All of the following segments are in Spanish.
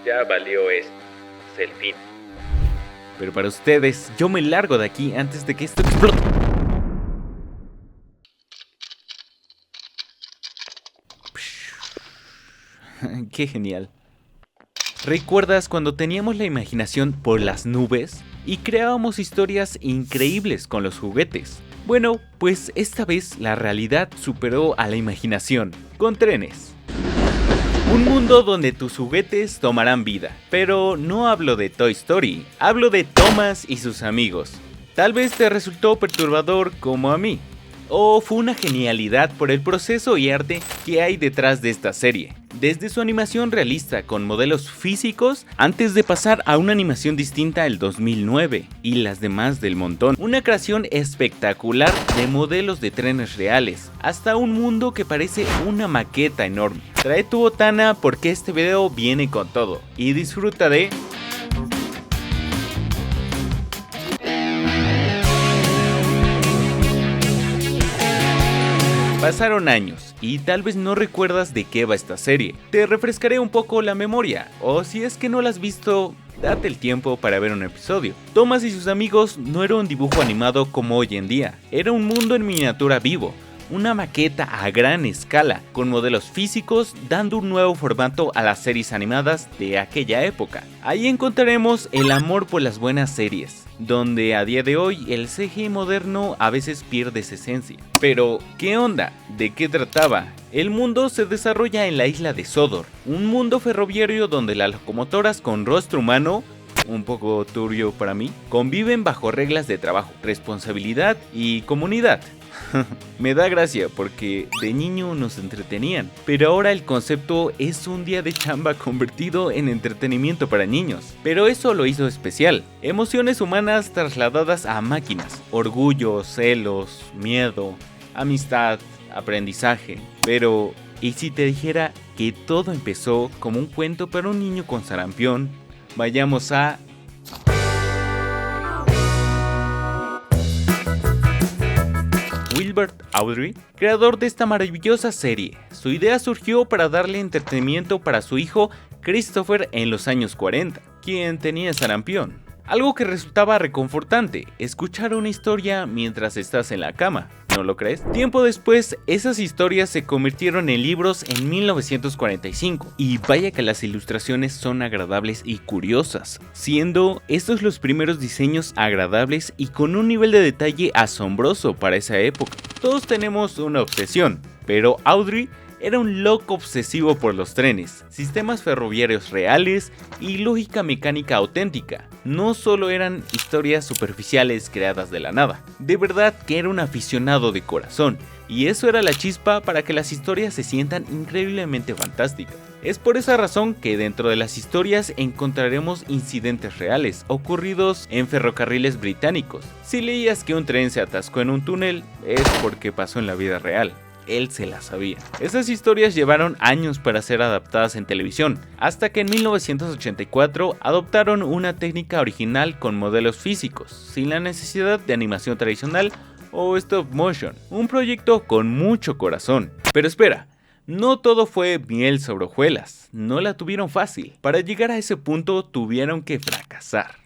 Ya valió esto. Es el fin. Pero para ustedes, yo me largo de aquí antes de que esto explote. Qué genial. ¿Recuerdas cuando teníamos la imaginación por las nubes y creábamos historias increíbles con los juguetes? Bueno, pues esta vez la realidad superó a la imaginación, con trenes. Un mundo donde tus juguetes tomarán vida, pero no hablo de Toy Story, hablo de Thomas y sus amigos. Tal vez te resultó perturbador como a mí, o fue una genialidad por el proceso y arte que hay detrás de esta serie. Desde su animación realista con modelos físicos, antes de pasar a una animación distinta el 2009 y las demás del montón. Una creación espectacular de modelos de trenes reales, hasta un mundo que parece una maqueta enorme. Trae tu botana porque este video viene con todo y disfruta de... Pasaron años y tal vez no recuerdas de qué va esta serie. Te refrescaré un poco la memoria, o si es que no la has visto, date el tiempo para ver un episodio. Thomas y sus amigos no era un dibujo animado como hoy en día, era un mundo en miniatura vivo. Una maqueta a gran escala, con modelos físicos dando un nuevo formato a las series animadas de aquella época. Ahí encontraremos el amor por las buenas series, donde a día de hoy el CGI moderno a veces pierde su esencia. Pero, ¿qué onda? ¿De qué trataba? El mundo se desarrolla en la isla de Sodor, un mundo ferroviario donde las locomotoras con rostro humano, un poco turbio para mí, conviven bajo reglas de trabajo, responsabilidad y comunidad. Me da gracia porque de niño nos entretenían, pero ahora el concepto es un día de chamba convertido en entretenimiento para niños. Pero eso lo hizo especial, emociones humanas trasladadas a máquinas, orgullo, celos, miedo, amistad, aprendizaje. Pero, ¿y si te dijera que todo empezó como un cuento para un niño con sarampión? Vayamos a... Wilbert Awdry, creador de esta maravillosa serie. Su idea surgió para darle entretenimiento para su hijo Christopher en los años 40, quien tenía sarampión. Algo que resultaba reconfortante, escuchar una historia mientras estás en la cama, ¿no lo crees? Tiempo después, esas historias se convirtieron en libros en 1945, y vaya que las ilustraciones son agradables y curiosas, siendo estos los primeros diseños agradables y con un nivel de detalle asombroso para esa época. Todos tenemos una obsesión, pero Awdry era un loco obsesivo por los trenes, sistemas ferroviarios reales y lógica mecánica auténtica. No solo eran historias superficiales creadas de la nada, de verdad que era un aficionado de corazón, y eso era la chispa para que las historias se sientan increíblemente fantásticas. Es por esa razón que dentro de las historias encontraremos incidentes reales ocurridos en ferrocarriles británicos. Si leías que un tren se atascó en un túnel, es porque pasó en la vida real. Él se la sabía. Esas historias llevaron años para ser adaptadas en televisión, hasta que en 1984 adoptaron una técnica original con modelos físicos, sin la necesidad de animación tradicional o stop motion, un proyecto con mucho corazón. Pero espera, no todo fue miel sobre hojuelas, no la tuvieron fácil. Para llegar a ese punto tuvieron que fracasar.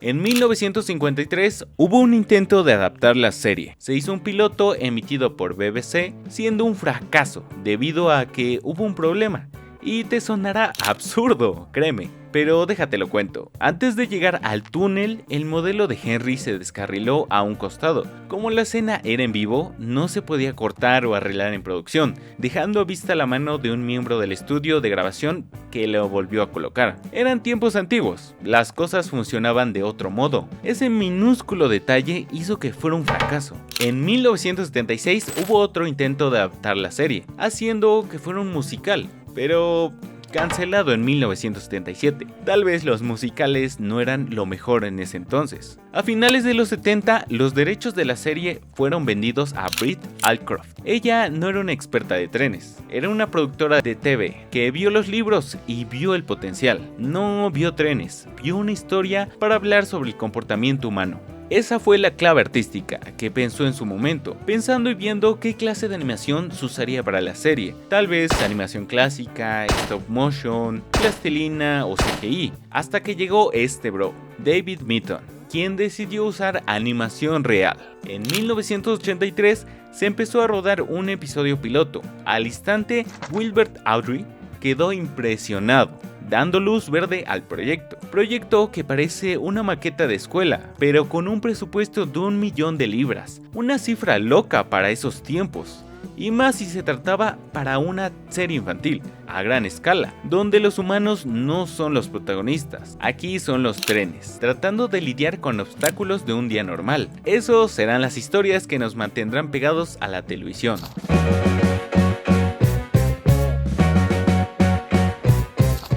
En 1953 hubo un intento de adaptar la serie. Se hizo un piloto emitido por BBC, siendo un fracaso debido a que hubo un problema. Y te sonará absurdo, créeme, pero déjate lo cuento. Antes de llegar al túnel, el modelo de Henry se descarriló a un costado. Como la escena era en vivo, no se podía cortar o arreglar en producción, dejando a vista la mano de un miembro del estudio de grabación que lo volvió a colocar. Eran tiempos antiguos, las cosas funcionaban de otro modo. Ese minúsculo detalle hizo que fuera un fracaso. En 1976 hubo otro intento de adaptar la serie, haciendo que fuera un musical, pero cancelado en 1977. Tal vez los musicales no eran lo mejor en ese entonces. A finales de los 70, los derechos de la serie fueron vendidos a Britt Allcroft. Ella no era una experta de trenes, era una productora de TV que vio los libros y vio el potencial. No vio trenes, vio una historia para hablar sobre el comportamiento humano. Esa fue la clave artística que pensó en su momento, pensando y viendo qué clase de animación se usaría para la serie. Tal vez animación clásica, stop motion, plastilina o CGI, hasta que llegó este bro, David Mitton, quien decidió usar animación real. En 1983 se empezó a rodar un episodio piloto. Al instante, Wilbert Awdry quedó impresionado, dando luz verde al proyecto que parece una maqueta de escuela, pero con un presupuesto de 1 millón de libras, una cifra loca para esos tiempos, y más si se trataba para una serie infantil, a gran escala, donde los humanos no son los protagonistas, aquí son los trenes, tratando de lidiar con obstáculos de un día normal. Esos serán las historias que nos mantendrán pegados a la televisión.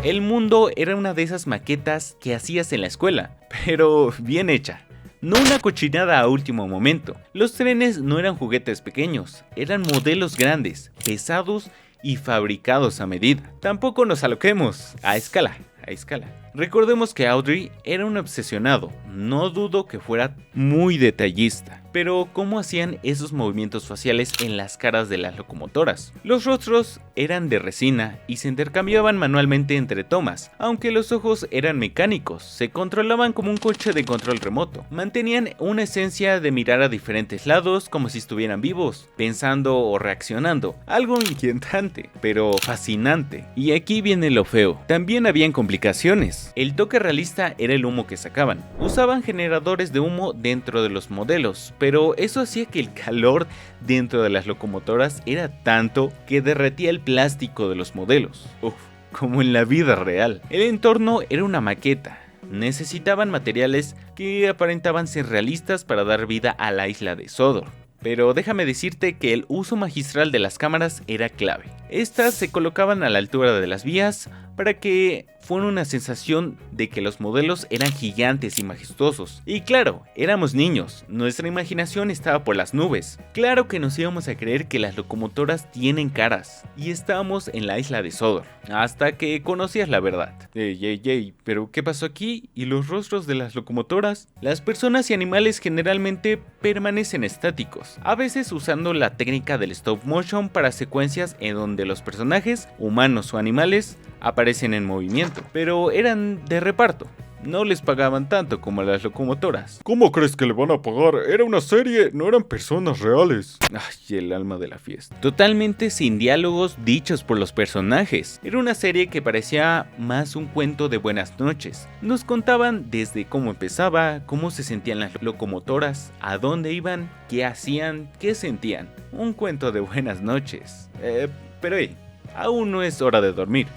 El mundo era una de esas maquetas que hacías en la escuela, pero bien hecha. No una cochinada a último momento. Los trenes no eran juguetes pequeños, eran modelos grandes, pesados y fabricados a medida. Tampoco nos aloquemos, a escala. Recordemos que Awdry era un obsesionado, no dudo que fuera muy detallista. Pero ¿cómo hacían esos movimientos faciales en las caras de las locomotoras? Los rostros eran de resina y se intercambiaban manualmente entre tomas, aunque los ojos eran mecánicos, se controlaban como un coche de control remoto. Mantenían una esencia de mirar a diferentes lados como si estuvieran vivos, pensando o reaccionando, algo inquietante, pero fascinante. Y aquí viene lo feo, también habían complicaciones. El toque realista era el humo que sacaban. Usaban generadores de humo dentro de los modelos, pero eso hacía que el calor dentro de las locomotoras era tanto que derretía el plástico de los modelos. Como en la vida real. El entorno era una maqueta. Necesitaban materiales que aparentaban ser realistas para dar vida a la isla de Sodor. Pero déjame decirte que el uso magistral de las cámaras era clave. Estas se colocaban a la altura de las vías para que fuera una sensación de que los modelos eran gigantes y majestuosos. Y claro, éramos niños, nuestra imaginación estaba por las nubes. Claro que nos íbamos a creer que las locomotoras tienen caras, y estábamos en la isla de Sodor, hasta que conocías la verdad. ¿Pero qué pasó aquí? ¿Y los rostros de las locomotoras? Las personas y animales generalmente permanecen estáticos, a veces usando la técnica del stop motion para secuencias en donde los personajes, humanos o animales, aparecen en movimiento, pero eran de reparto. No les pagaban tanto como a las locomotoras. ¿Cómo crees que le van a pagar? Era una serie, no eran personas reales. Ay, el alma de la fiesta. Totalmente sin diálogos dichos por los personajes. Era una serie que parecía más un cuento de buenas noches. Nos contaban desde cómo empezaba, cómo se sentían las locomotoras, a dónde iban, qué hacían, qué sentían. Un cuento de buenas noches. Pero aún no es hora de dormir.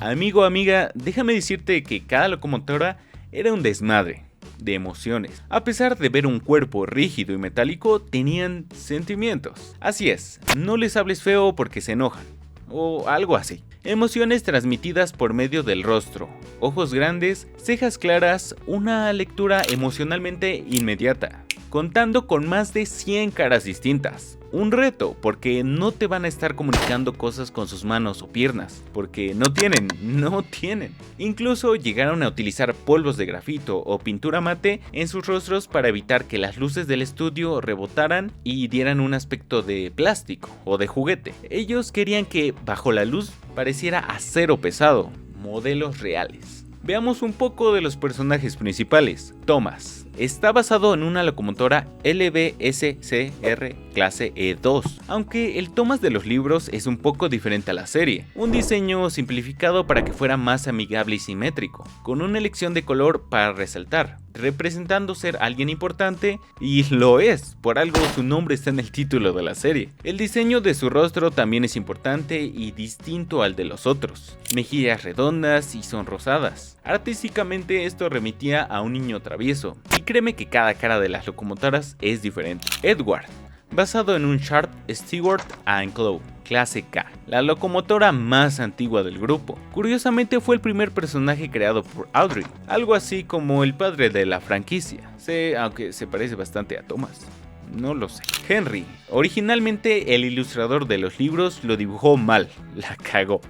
Amigo, amiga, déjame decirte que cada locomotora era un desmadre de emociones. A pesar de ver un cuerpo rígido y metálico, tenían sentimientos. Así es, no les hables feo porque se enojan, o algo así. Emociones transmitidas por medio del rostro, ojos grandes, cejas claras, una lectura emocionalmente inmediata, contando con más de 100 caras distintas. Un reto, porque no te van a estar comunicando cosas con sus manos o piernas, porque no tienen. Incluso llegaron a utilizar polvos de grafito o pintura mate en sus rostros para evitar que las luces del estudio rebotaran y dieran un aspecto de plástico o de juguete. Ellos querían que bajo la luz pareciera acero pesado, modelos reales. Veamos un poco de los personajes principales. Thomas está basado en una locomotora LBSCR clase E2, aunque el Thomas de los libros es un poco diferente a la serie. Un diseño simplificado para que fuera más amigable y simétrico, con una elección de color para resaltar, representando ser alguien importante, y lo es, por algo su nombre está en el título de la serie. El diseño de su rostro también es importante y distinto al de los otros, mejillas redondas y sonrosadas. Artísticamente esto remitía a un niño travieso, y créeme que cada cara de las locomotoras es diferente. Edward, basado en un Sharp Stewart & Claw clase K, la locomotora más antigua del grupo. Curiosamente fue el primer personaje creado por Awdry, algo así como el padre de la franquicia, aunque se parece bastante a Thomas. No lo sé. Henry. Originalmente el ilustrador de los libros lo dibujó mal, la cagó,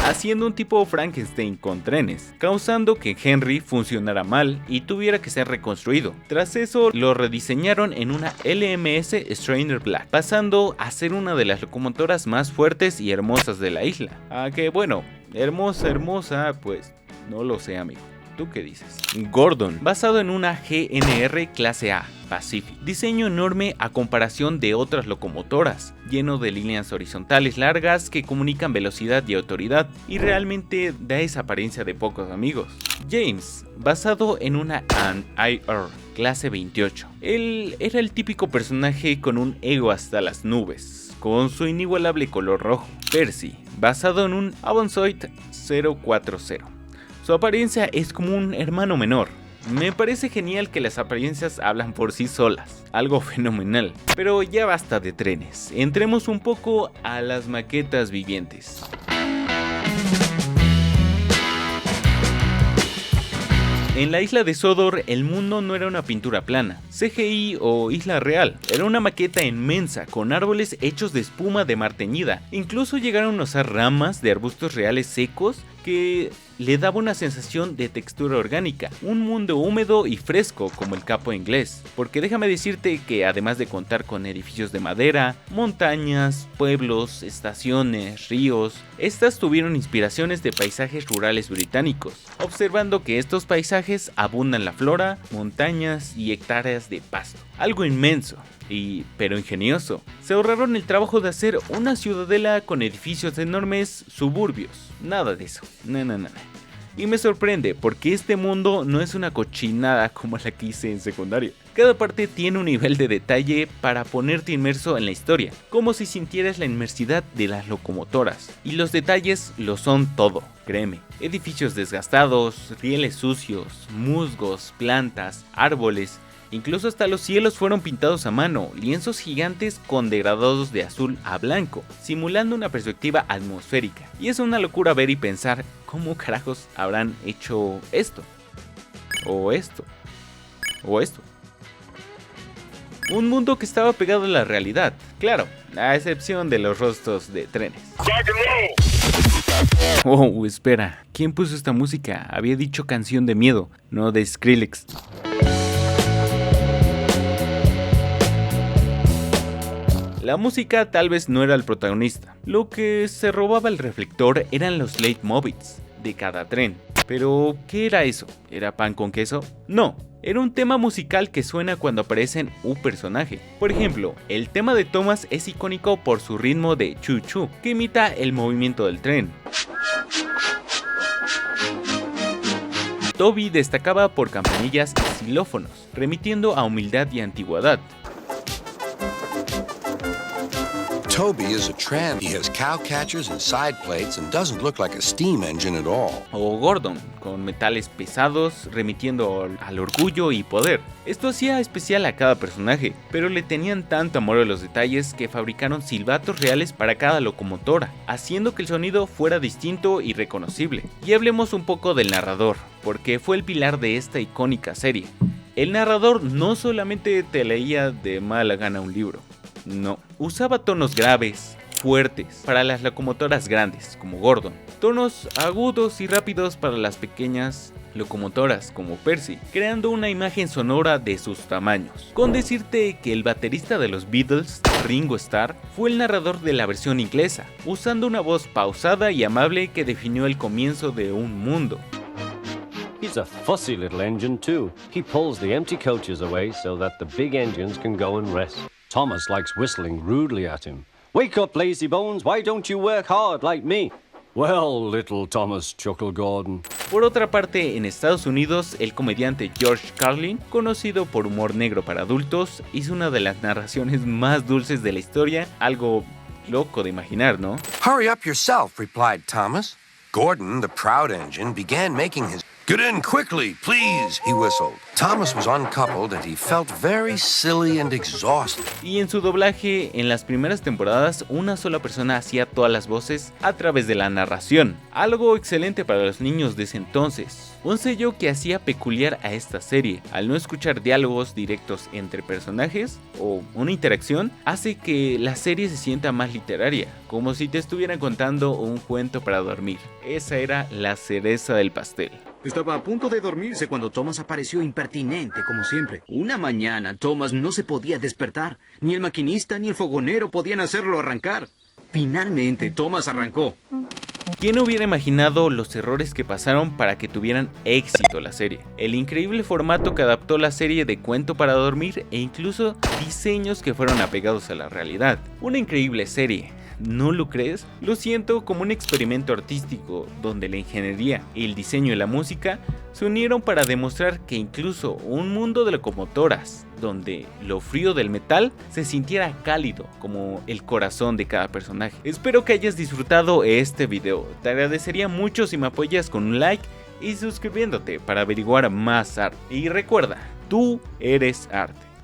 haciendo un tipo Frankenstein con trenes, causando que Henry funcionara mal y tuviera que ser reconstruido. Tras eso lo rediseñaron en una LMS Strainer Black, pasando a ser una de las locomotoras más fuertes y hermosas de la isla. Ah, que bueno, hermosa, pues no lo sé, amigo. ¿Tú qué dices? Gordon, basado en una GNR clase A, Pacific. Diseño enorme a comparación de otras locomotoras, lleno de líneas horizontales largas que comunican velocidad y autoridad, y realmente da esa apariencia de pocos amigos. James, basado en una AN-IR clase 28. Él era el típico personaje con un ego hasta las nubes, con su inigualable color rojo. Percy, basado en un Avonsoit 040. Su apariencia es como un hermano menor. Me parece genial que las apariencias hablan por sí solas, algo fenomenal. Pero ya basta de trenes, entremos un poco a las maquetas vivientes. En la isla de Sodor, el mundo no era una pintura plana, CGI o isla real, era una maqueta inmensa con árboles hechos de espuma de mar teñida. Incluso llegaron a usar ramas de arbustos reales secos que le daba una sensación de textura orgánica, un mundo húmedo y fresco como el Capo Inglés, porque déjame decirte que además de contar con edificios de madera, montañas, pueblos, estaciones, ríos, estas tuvieron inspiraciones de paisajes rurales británicos, observando que estos paisajes abundan la flora, montañas y hectáreas de pasto, algo inmenso. Pero ingenioso. Se ahorraron el trabajo de hacer una ciudadela con edificios de enormes suburbios. Nada de eso. No. Y me sorprende porque este mundo no es una cochinada como la que hice en secundaria. Cada parte tiene un nivel de detalle para ponerte inmerso en la historia, como si sintieras la inmersidad de las locomotoras. Y los detalles lo son todo, créeme. Edificios desgastados, rieles sucios, musgos, plantas, árboles. Incluso hasta los cielos fueron pintados a mano, lienzos gigantes con degradados de azul a blanco, simulando una perspectiva atmosférica. Y es una locura ver y pensar cómo carajos habrán hecho esto. O esto. Un mundo que estaba pegado a la realidad, claro, a excepción de los rostros de trenes. Oh, espera, ¿quién puso esta música? Había dicho canción de miedo, no de Skrillex. La música tal vez no era el protagonista, lo que se robaba el reflector eran los leitmotivs de cada tren. Pero, ¿qué era eso? ¿Era pan con queso? No, era un tema musical que suena cuando aparece un personaje. Por ejemplo, el tema de Thomas es icónico por su ritmo de chu chu, que imita el movimiento del tren. Toby destacaba por campanillas y xilófonos, remitiendo a humildad y antigüedad. Toby is a tramp. He has cow catchers and side plates and doesn't look like a steam engine at all. O Gordon, con metales pesados, remitiendo al orgullo y poder. Esto hacía especial a cada personaje, pero le tenían tanto amor a los detalles que fabricaron silbatos reales para cada locomotora, haciendo que el sonido fuera distinto y reconocible. Y hablemos un poco del narrador, porque fue el pilar de esta icónica serie. El narrador no solamente te leía de mala gana un libro, no, usaba tonos graves, fuertes para las locomotoras grandes, como Gordon, tonos agudos y rápidos para las pequeñas locomotoras, como Percy, creando una imagen sonora de sus tamaños. Con decirte que el baterista de los Beatles, Ringo Starr, fue el narrador de la versión inglesa, usando una voz pausada y amable que definió el comienzo de un mundo. He's a fussy little engine too. He pulls the empty coaches away so that the big engines can go and rest. Thomas likes whistling rudely at him. Wake up, lazy bones, why don't you work hard like me? Well, little Thomas, chuckled Gordon. Por otra parte, en Estados Unidos, el comediante George Carlin, conocido por humor negro para adultos, hizo una de las narraciones más dulces de la historia, algo loco de imaginar, ¿no? Hurry up yourself, replied Thomas. Gordon, the proud engine, began making his... Get in quickly, please, he whistled. Thomas was uncoupled and he felt very silly and exhausted. Y en su doblaje, en las primeras temporadas, una sola persona hacía todas las voces a través de la narración, algo excelente para los niños de ese entonces. Un sello que hacía peculiar a esta serie, al no escuchar diálogos directos entre personajes o una interacción, hace que la serie se sienta más literaria, como si te estuvieran contando un cuento para dormir. Esa era la cereza del pastel. Estaba a punto de dormirse cuando Thomas apareció impertinente, como siempre. Una mañana, Thomas no se podía despertar. Ni el maquinista ni el fogonero podían hacerlo arrancar. Finalmente, Thomas arrancó. ¿Quién hubiera imaginado los errores que pasaron para que tuvieran éxito la serie? El increíble formato que adaptó la serie de cuento para dormir e incluso diseños que fueron apegados a la realidad. Una increíble serie. ¿No lo crees? Lo siento como un experimento artístico donde la ingeniería, el diseño y la música se unieron para demostrar que incluso un mundo de locomotoras, donde lo frío del metal se sintiera cálido como el corazón de cada personaje. Espero que hayas disfrutado este video, te agradecería mucho si me apoyas con un like y suscribiéndote para averiguar más arte. Y recuerda, tú eres arte.